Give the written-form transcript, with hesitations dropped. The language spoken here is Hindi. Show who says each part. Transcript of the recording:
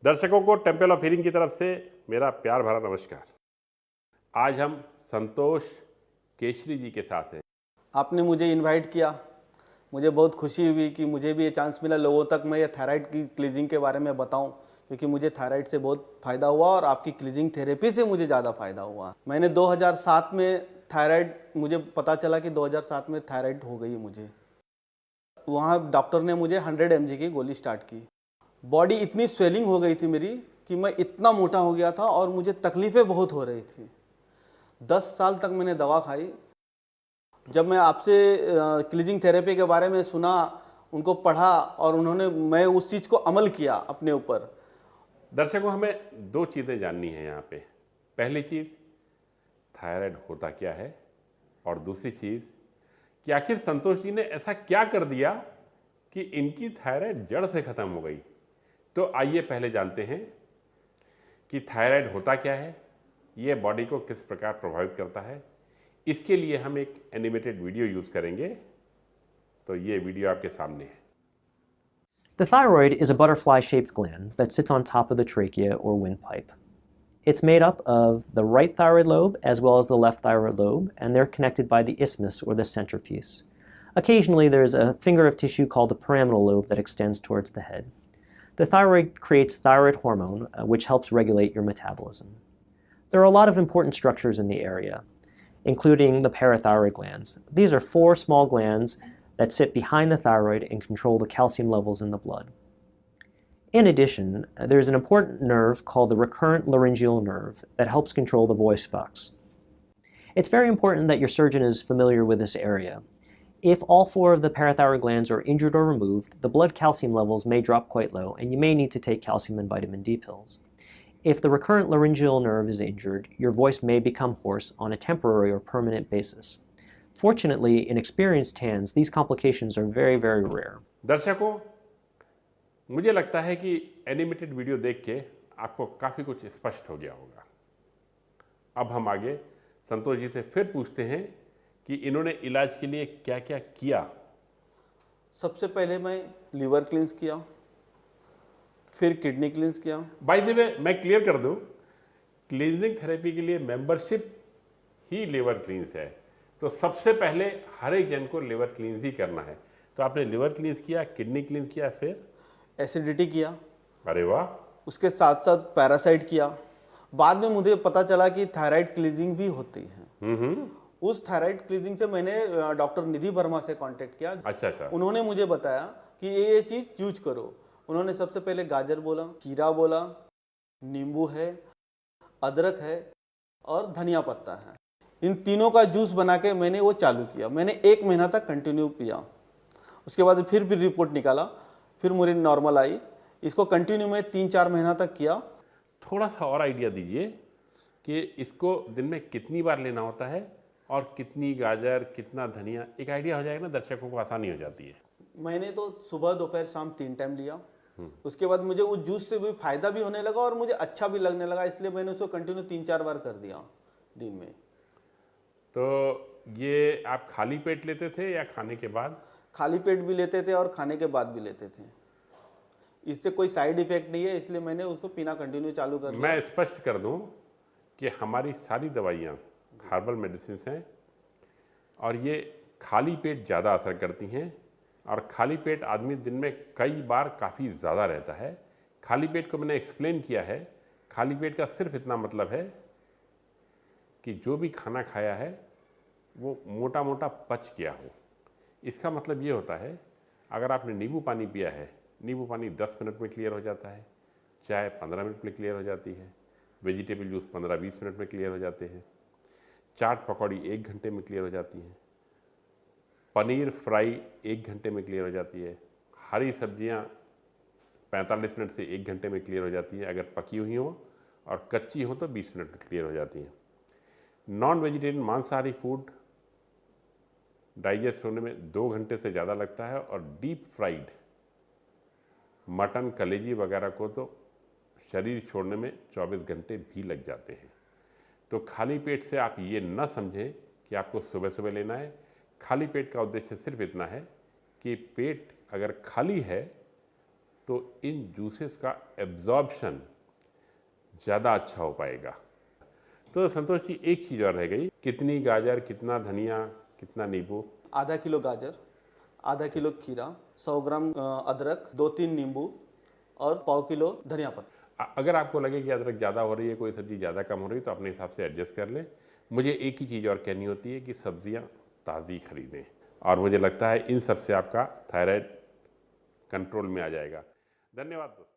Speaker 1: दर्शकों को टेम्पल ऑफ हीलिंग की तरफ से मेरा प्यार भरा नमस्कार। आज हम संतोष केशरी जी के साथ हैं।
Speaker 2: आपने मुझे इनवाइट किया, मुझे बहुत खुशी हुई कि मुझे भी ये चांस मिला लोगों तक मैं ये थायराइड की क्लीजिंग के बारे में बताऊं, क्योंकि मुझे थायराइड से बहुत फ़ायदा हुआ और आपकी क्लीजिंग थेरेपी से मुझे ज़्यादा फ़ायदा हुआ। मैंने 2007 में थायराइड, मुझे पता चला कि 2007 में थायराइड हो गई मुझे। वहाँ डॉक्टर ने मुझे 100 mg की गोली स्टार्ट की। बॉडी इतनी स्वेलिंग हो गई थी मेरी कि मैं इतना मोटा हो गया था और मुझे तकलीफ़ें बहुत हो रही थी। 10 साल तक मैंने दवा खाई। जब मैं आपसे क्लीजिंग थेरेपी के बारे में सुना, उनको पढ़ा और मैं उस चीज़ को अमल किया अपने ऊपर।
Speaker 1: दर्शकों, हमें दो चीज़ें जाननी है यहाँ पे। पहली चीज़, थायराइड होता क्या है, और दूसरी चीज़ कि आखिर संतोष जी ने ऐसा क्या कर दिया कि इनकी थायराइड जड़ से ख़त्म हो गई। तो आइए पहले जानते हैं कि थायराइड होता क्या है, ये बॉडी को किस प्रकार प्रभावित करता है। इसके लिए हम एक एनिमेटेड वीडियो यूज़ करेंगे। तो ये वीडियो आपके सामने है।
Speaker 3: The thyroid is a butterfly-shaped gland that sits on top of the trachea or windpipe. It's made up of the right thyroid lobe as well as the left thyroid lobe, and they're connected by the isthmus or the centerpiece. Occasionally, there's a finger of tissue called the pyramidal lobe that extends towards the head. The thyroid creates thyroid hormone, which helps regulate your metabolism. There are a lot of important structures in the area, including the parathyroid glands. These are 4 small glands that sit behind the thyroid and control the calcium levels in the blood. In addition, there's an important nerve called the recurrent laryngeal nerve that helps control the voice box. It's very important that your surgeon is familiar with this area. If all 4 of the parathyroid glands are injured or removed, the blood calcium levels may drop quite low, and you may need to take calcium and vitamin D pills. If the recurrent laryngeal nerve is injured, your voice may become hoarse on a temporary or permanent basis. Fortunately, in experienced hands, these complications are very, very rare.
Speaker 1: दर्शकों, मुझे लगता है कि एनिमेटेड वीडियो देख के आपको काफ़ी कुछ स्पष्ट हो गया होगा। अब हम आगे संतोष जी से फिर पूछते हैं कि इन्होंने इलाज के लिए क्या क्या किया।
Speaker 2: सबसे पहले मैं लीवर क्लींस किया, फिर किडनी क्लींस किया।
Speaker 1: बाय द वे, मैं क्लियर कर दूं, क्लींजिंग थेरेपी के लिए मेंबरशिप ही लिवर क्लींस है। तो सबसे पहले हर एक जन को लिवर क्लींस ही करना है। तो आपने लिवर क्लींस किया, किडनी क्लींस किया, फिर
Speaker 2: एसिडिटी किया।
Speaker 1: अरे वाह।
Speaker 2: उसके साथ साथ पैरासाइट किया। बाद में मुझे पता चला कि थायराइड क्लीजिंग भी होती है। उस थायराइड क्लीजिंग से मैंने डॉक्टर निधि वर्मा से कांटेक्ट किया।
Speaker 1: अच्छा। उन्होंने
Speaker 2: उन्होंने मुझे बताया कि ये चीज़ यूज करो। उन्होंने सबसे पहले गाजर बोला, खीरा बोला, नींबू है, अदरक है और धनिया पत्ता है। इन तीनों का जूस बना के मैंने वो चालू किया। मैंने 1 महीना तक कंटिन्यू पिया। उसके बाद फिर भी रिपोर्ट निकाला, फिर मेरी नॉर्मल आई। इसको कंटिन्यू में 3-4 महीना तक किया।
Speaker 1: थोड़ा सा और आइडिया दीजिए कि इसको दिन में कितनी बार लेना होता है और कितनी गाजर, कितना धनिया। एक आइडिया हो जाएगा ना, दर्शकों को आसानी हो जाती है।
Speaker 2: मैंने तो सुबह, दोपहर, शाम 3 टाइम लिया। उसके बाद मुझे उस जूस से भी फायदा भी होने लगा और मुझे अच्छा भी लगने लगा, इसलिए मैंने उसको कंटिन्यू 3-4 बार कर दिया दिन में।
Speaker 1: तो ये आप खाली पेट लेते थे या खाने के बाद?
Speaker 2: खाली पेट भी लेते थे और खाने के बाद भी लेते थे। इससे कोई साइड इफेक्ट नहीं है, इसलिए मैंने उसको पीना कंटिन्यू चालू कर दिया।
Speaker 1: मैं स्पष्ट कर दूं कि हमारी सारी दवाइयाँ हर्बल मेडिसिन हैं और ये खाली पेट ज़्यादा असर करती हैं। और खाली पेट आदमी दिन में कई बार काफ़ी ज़्यादा रहता है। खाली पेट को मैंने एक्सप्लेन किया है। खाली पेट का सिर्फ इतना मतलब है कि जो भी खाना खाया है वो मोटा मोटा पच गया हो। इसका मतलब ये होता है, अगर आपने नींबू पानी पिया है, नींबू पानी 10 मिनट में क्लियर हो जाता है, चाय 15 मिनट में क्लियर हो जाती है, वेजिटेबल जूस 15-20 मिनट में क्लियर हो जाते हैं, चाट पकौड़ी 1 घंटे में क्लियर हो जाती हैं, पनीर फ्राई 1 घंटे में क्लियर हो जाती है, हरी सब्जियां 45 मिनट से 1 घंटे में क्लियर हो जाती है अगर पकी हुई हो, और कच्ची हो तो 20 मिनट में क्लियर हो जाती हैं। नॉन वेजिटेरियन मांसाहारी फूड डाइजेस्ट होने में 2 घंटे से ज़्यादा लगता है, और डीप फ्राइड मटन, कलेजी वगैरह को तो शरीर छोड़ने में 24 घंटे भी लग जाते हैं। तो खाली पेट से आप ये न समझें कि आपको सुबह सुबह लेना है। खाली पेट का उद्देश्य सिर्फ इतना है कि पेट अगर खाली है तो इन जूसेस का एब्जॉर्प्शन ज़्यादा अच्छा हो पाएगा। तो संतोष जी, एक चीज़ और रह गई, कितनी गाजर, कितना धनिया, कितना नींबू?
Speaker 2: आधा किलो गाजर, आधा किलो खीरा, 100 ग्राम अदरक, 2-3 नींबू और पाव किलो धनिया पत्ता।
Speaker 1: अगर आपको लगे कि अदरक ज़्यादा हो रही है, कोई सब्ज़ी ज़्यादा कम हो रही है, तो अपने हिसाब से एडजस्ट कर लें। मुझे एक ही चीज़ और कहनी होती है कि सब्ज़ियाँ ताज़ी खरीदें, और मुझे लगता है इन सब से आपका थायराइड कंट्रोल में आ जाएगा। धन्यवाद दोस्तों।